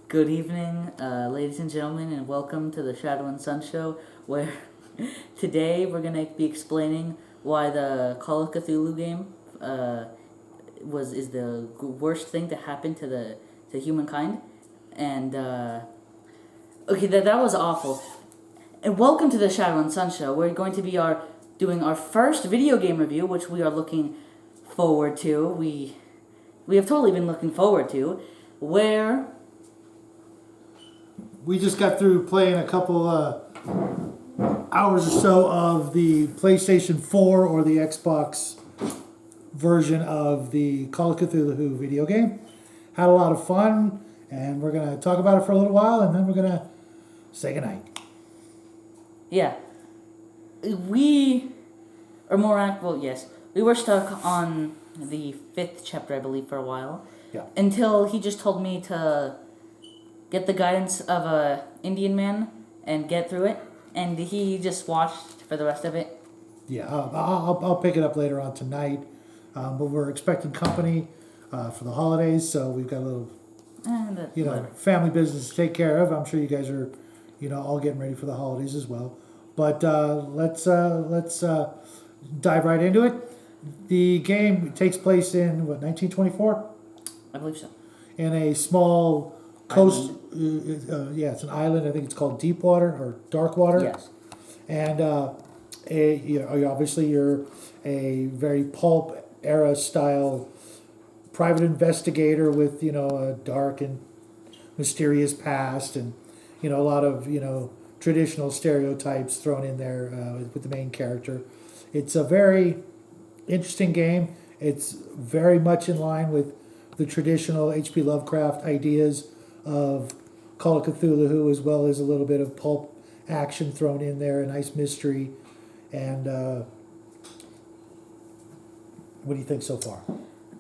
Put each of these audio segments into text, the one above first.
Good evening, ladies and gentlemen, and welcome to the Shadow and Sun Show, where today we're going to be explaining why the Call of Cthulhu game is the worst thing to happen to humankind. And okay, that was awful. And welcome to the Shadow and Sun Show. We're going to be doing our first video game review, which we are looking forward to. We have totally been looking forward to, where we just got through playing a couple hours or so of the PlayStation 4 or the Xbox version of the Call of Cthulhu video game. Had a lot of fun, and we're going to talk about it for a little while, and then we're going to say goodnight. Yeah. We were stuck on the 5th chapter, I believe, for a while. Yeah. Until he just told me to get the guidance of a Indian man and get through it, and he just watched for the rest of it. Yeah, I'll pick it up later on tonight, but we're expecting company for the holidays, so we've got a little, family business to take care of. I'm sure you guys are, all getting ready for the holidays as well. But let's dive right into it. The game takes place in 1924? I believe so. In a small coast, it's an island. I think it's called Deepwater or Darkwater. Yes. And you're a very pulp era style private investigator with a dark and mysterious past, and a lot of traditional stereotypes thrown in there with the main character. It's a very interesting game. It's very much in line with the traditional H.P. Lovecraft ideas of Call of Cthulhu, as well as a little bit of pulp action thrown in there, a nice mystery. And what do you think so far?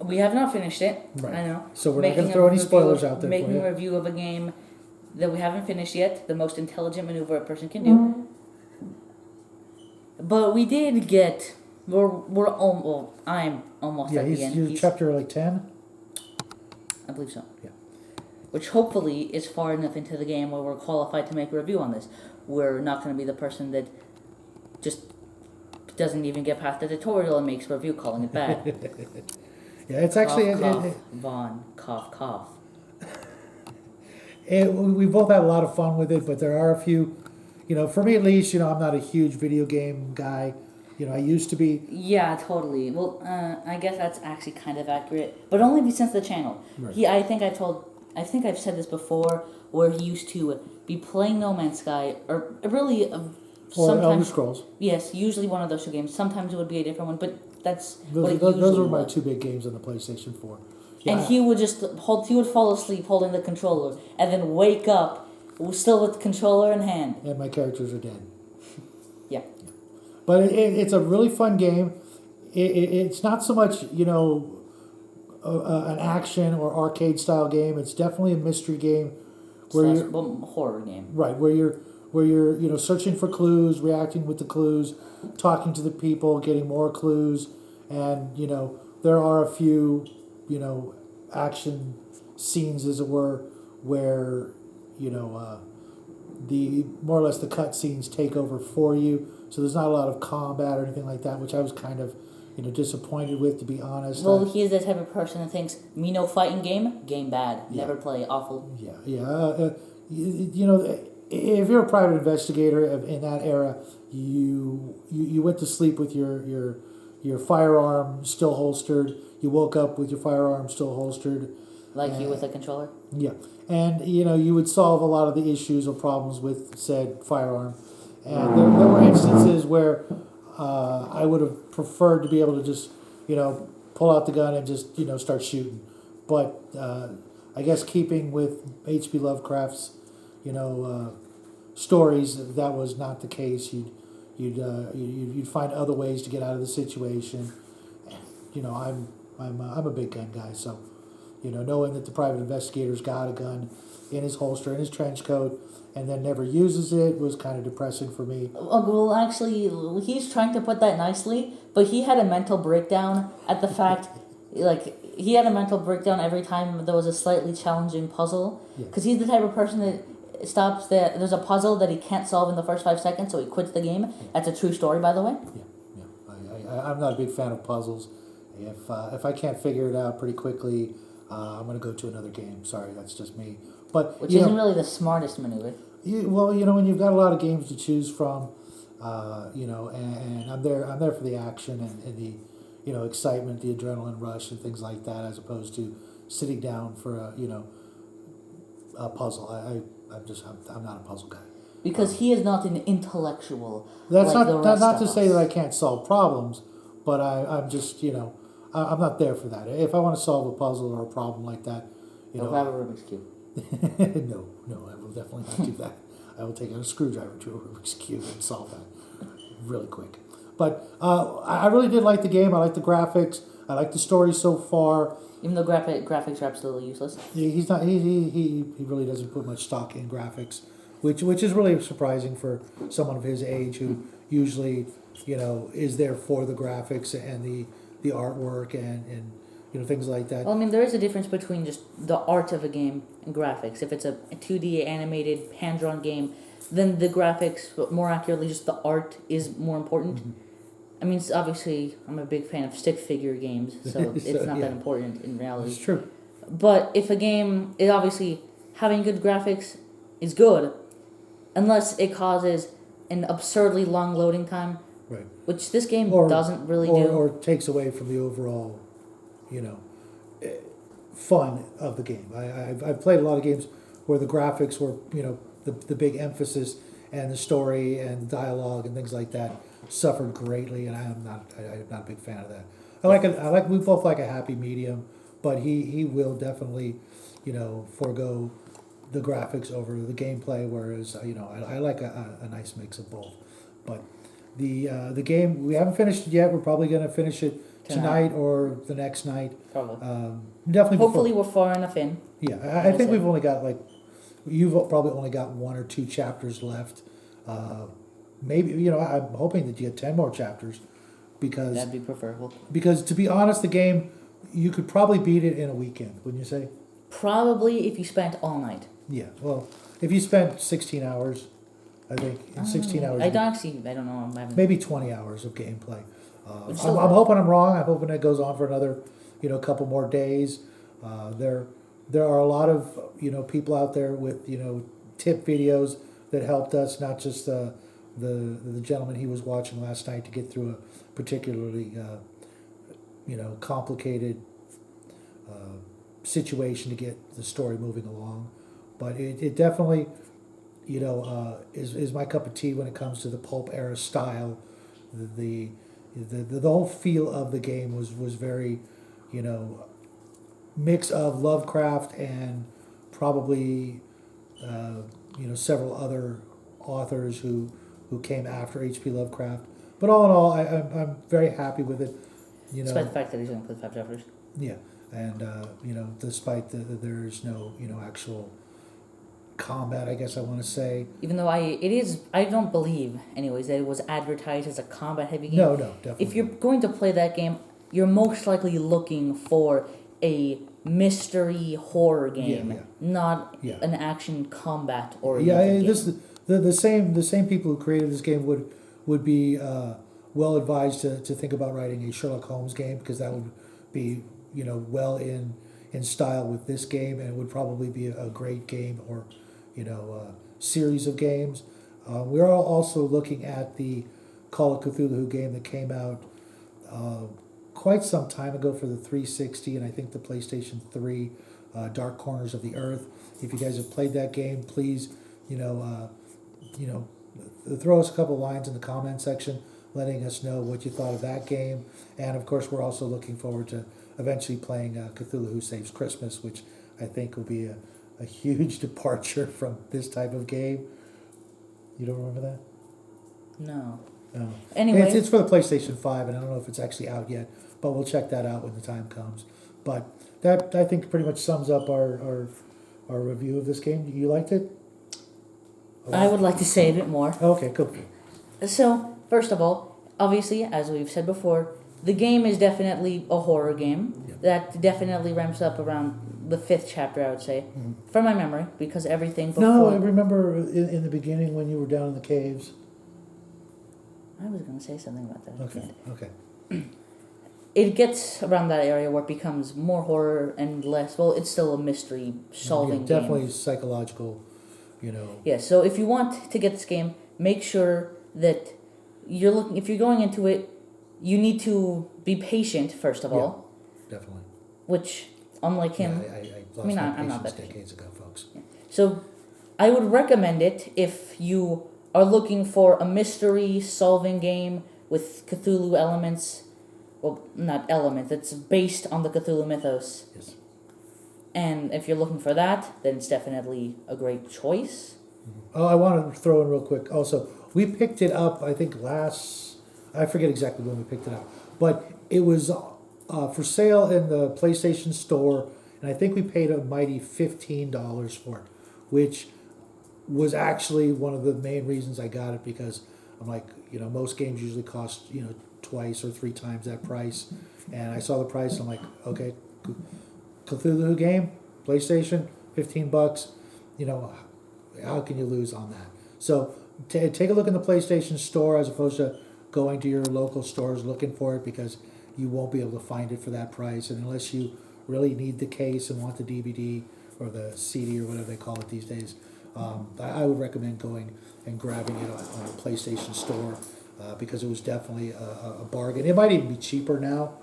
We have not finished it. Right. I know. So we're not going to throw any spoilers out there. Making a review of a game that we haven't finished yet, the most intelligent maneuver a person can do. But we did get. I'm almost at the end. He's chapter 10? I believe so. Yeah. Which hopefully is far enough into the game where we're qualified to make a review on this. We're not going to be the person that just doesn't even get past the tutorial and makes a review calling it bad. Yeah, it's actually... Cough. We both had a lot of fun with it, but there are a few... for me at least, I'm not a huge video game guy. I used to be. Yeah, totally. Well, I guess that's actually kind of accurate, but only since the channel. Right. I think I've said this before, where he used to be playing No Man's Sky, or really or Elder Scrolls. Yes, usually one of those two games. Sometimes it would be a different one, but that's those were my two big games on the PlayStation 4. Yeah. And he would he would fall asleep holding the controller, and then wake up, still with the controller in hand. And my characters are dead. Yeah. But it's a really fun game. It's not so much, an action or arcade style game. It's definitely a mystery game, Horror game. Right, where you're searching for clues, reacting with the clues, talking to the people, getting more clues, and there are a few action scenes, as it were, where the more or less the cut scenes take over for you. So there's not a lot of combat or anything like that, which I was kind of, disappointed with, to be honest. Well, he's the type of person that thinks, me no fighting game bad, never play, awful. Yeah. If you're a private investigator in that era, you went to sleep with your firearm still holstered. You woke up with your firearm still holstered. Like you with a controller? Yeah. And, you would solve a lot of the issues or problems with said firearm. And there were instances where I would have preferred to be able to just, pull out the gun and just, start shooting. But I guess keeping with H.P. Lovecraft's, stories, that was not the case. You'd find other ways to get out of the situation. I'm a big gun guy, so knowing that the private investigator's got a gun in his holster, in his trench coat, and then never uses it was kind of depressing for me. Well, actually, he's trying to put that nicely, but he had a mental breakdown at the fact, like, he had a mental breakdown every time there was a slightly challenging puzzle. Yeah. Because he's the type of person that stops that there's a puzzle that he can't solve in the first 5 seconds, so he quits the game. That's a true story, by the way. I'm not a big fan of puzzles. If I can't figure it out pretty quickly, I'm going to go to another game. Sorry, that's just me. But Which isn't really the smartest maneuver. when you've got a lot of games to choose from, and I'm there for the action and the, excitement, the adrenaline rush, and things like that, as opposed to sitting down for a puzzle. I'm not a puzzle guy. Because he is not an intellectual. That's like the rest not of to say us. that I can't solve problems, but I'm just I'm not there for that. If I want to solve a puzzle or a problem like that, He'll have a Rubik's Cube. no, I will definitely not do that. I will take out a screwdriver to a Rubik's Cube and solve that really quick. But I really did like the game. I like the graphics. I like the story so far. Even though graphics are absolutely useless. He's not. He really doesn't put much stock in graphics, which is really surprising for someone of his age who usually is there for the graphics and the artwork and things like that. Well, I mean, there is a difference between just the art of a game and graphics. If it's a 2D animated, hand-drawn game, then the graphics, but more accurately, just the art is more important. Mm-hmm. I mean, obviously, I'm a big fan of stick figure games, so it's not that important in reality. It's true. But if a game, obviously, having good graphics is good, unless it causes an absurdly long loading time, Right. which this game doesn't really do. do. Or takes away from the overall, fun of the game. I've played a lot of games where the graphics were, the big emphasis and the story and dialogue and things like that suffered greatly, and I'm not a big fan of that. We both like a happy medium, but he will definitely, forego the graphics over the gameplay, whereas I like a nice mix of both. But the game, we haven't finished it yet. We're probably going to finish it tonight or the next night. Probably. Definitely. Hopefully, we're far enough in. Yeah, I think we've only got you've probably only got 1 or 2 chapters left. Maybe I'm hoping that you get 10 more chapters, because That'd be preferable. Because to be honest, the game, you could probably beat it in a weekend, wouldn't you say? Probably if you spent all night. Yeah. Well, if you spent 16 hours, I think in 16 hours. I don't know. I haven't. Maybe 20 hours of gameplay. I'm still hoping I'm wrong. I'm hoping it goes on for another, couple more days. There are a lot of people out there with tip videos that helped us, not just the gentleman he was watching last night to get through a particularly complicated situation to get the story moving along, but it definitely is my cup of tea when it comes to the pulp era style. The whole feel of the game was very mix of Lovecraft and probably several other authors who came after H.P. Lovecraft. But all in all, I'm very happy with it. Despite the fact that he's only played 5 chapters. Yeah, and despite there's no actual combat, I guess I want to say. Even though I don't believe, anyways, that it was advertised as a combat-heavy game. No, definitely. If you're going to play that game, you're most likely looking for a mystery horror game, not an action combat oriented game. The same people who created this game would be well advised to think about writing a Sherlock Holmes game, because that would be well in style with this game, and it would probably be a great game or series of games. We're also looking at the Call of Cthulhu game that came out quite some time ago for the 360 and I think the PlayStation 3, Dark Corners of the Earth. If you guys have played that game, please throw us a couple lines in the comment section letting us know what you thought of that game. And of course, we're also looking forward to eventually playing Cthulhu Who Saves Christmas, which I think will be a huge departure from this type of game. You don't remember that? No. No. Anyway. It's for the PlayStation 5, and I don't know if it's actually out yet, but we'll check that out when the time comes. But that, I think, pretty much sums up our review of this game. You liked it? I would like to say a bit more. Okay, cool. So, first of all, obviously, as we've said before, the game is definitely a horror game. Yep. That definitely ramps up around the 5th chapter, I would say, from my memory, because everything before... No, I remember in the beginning when you were down in the caves. I was going to say something about that. Okay. It gets around that area where it becomes more horror and less... Well, it's still a mystery solving game. Definitely psychological, Yeah, so if you want to get this game, make sure that if you're going into it, you need to be patient, first of all. Definitely. Which, unlike him... I lost my I'm not patience that decades ago, folks. Yeah. So, I would recommend it if you are looking for a mystery solving game with Cthulhu elements. Well, not elements, it's based on the Cthulhu mythos. Yes. And if you're looking for that, then it's definitely a great choice. Oh, I want to throw in real quick. Also, we picked it up, I think I forget exactly when we picked it up, but it was for sale in the PlayStation Store, and I think we paid a mighty $15 for it, which was actually one of the main reasons I got it, because I'm like, most games usually cost, twice or 3 times that price, and I saw the price, and I'm like, okay, Cthulhu game, PlayStation, $15, how can you lose on that? So take a look in the PlayStation Store as opposed to going to your local stores looking for it, because you won't be able to find it for that price. And unless you really need the case and want the DVD or the CD or whatever they call it these days, I would recommend going and grabbing it on a PlayStation Store, because it was definitely a bargain. It might even be cheaper now.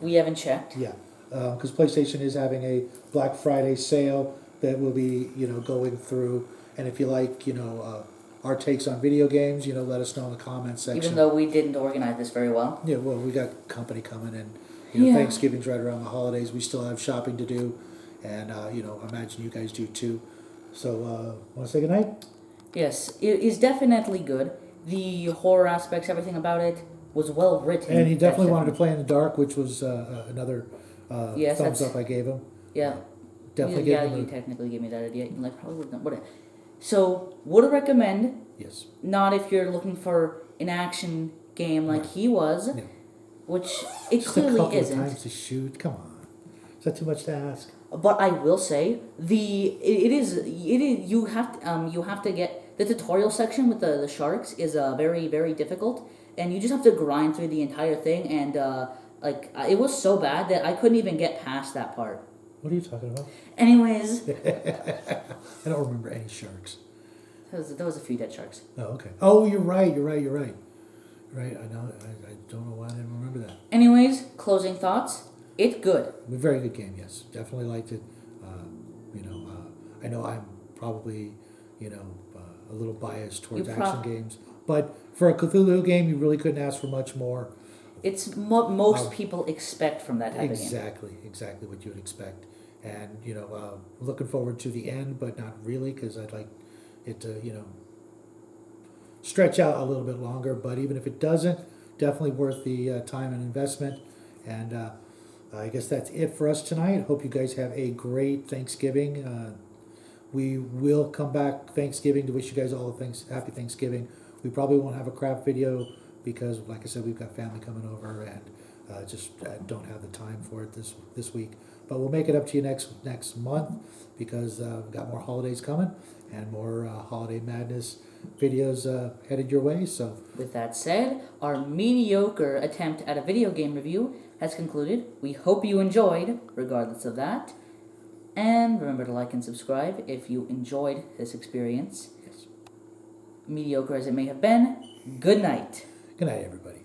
We haven't checked. Yeah, because PlayStation is having a Black Friday sale that will be going through. And if you like our takes on video games, let us know in the comments section. Even though we didn't organize this very well. Yeah, well, we got company coming in. Yeah. Thanksgiving's right around the holidays. We still have shopping to do, and I imagine you guys do too. So, want to say goodnight? Yes, it is definitely good. The horror aspects, everything about it was well written. And he definitely wanted to play in the dark, which was another Yes, thumbs up I gave him. Yeah. Definitely Yeah, gave him you technically gave me that idea. Probably would not. Whatever. So, would recommend. Yes. Not if you're looking for an action game like he was, which it Just clearly a couple isn't. of times to shoot. Come on, is that too much to ask? But I will say it is you have to get the tutorial section with the sharks is very, very difficult, and you just have to grind through the entire thing, and it was so bad that I couldn't even get past that part. What are you talking about? Anyways, I don't remember any sharks. there was a few dead sharks. Oh, okay. Oh, you're right. Right. I know. I don't know why I didn't remember that. Anyways, closing thoughts. It's good. A very good game. Yes, definitely liked it. I know I'm probably a little biased towards action games, but for a Cthulhu game, you really couldn't ask for much more. It's what most people expect from that type of game. Exactly what you would expect. And, looking forward to the end, but not really, because I'd like it to, stretch out a little bit longer. But even if it doesn't, definitely worth the time and investment. And I guess that's it for us tonight. Hope you guys have a great Thanksgiving. We will come back Thanksgiving to wish you guys all happy Thanksgiving. We probably won't have a craft video because, like I said, we've got family coming over and just don't have the time for it this week. But we'll make it up to you next month, because we've got more holidays coming and more holiday madness videos headed your way. So, with that said, our mediocre attempt at a video game review has concluded. We hope you enjoyed, regardless of that. And remember to like and subscribe if you enjoyed this experience. yes. Mediocre as it may have been, good night. Good night, everybody.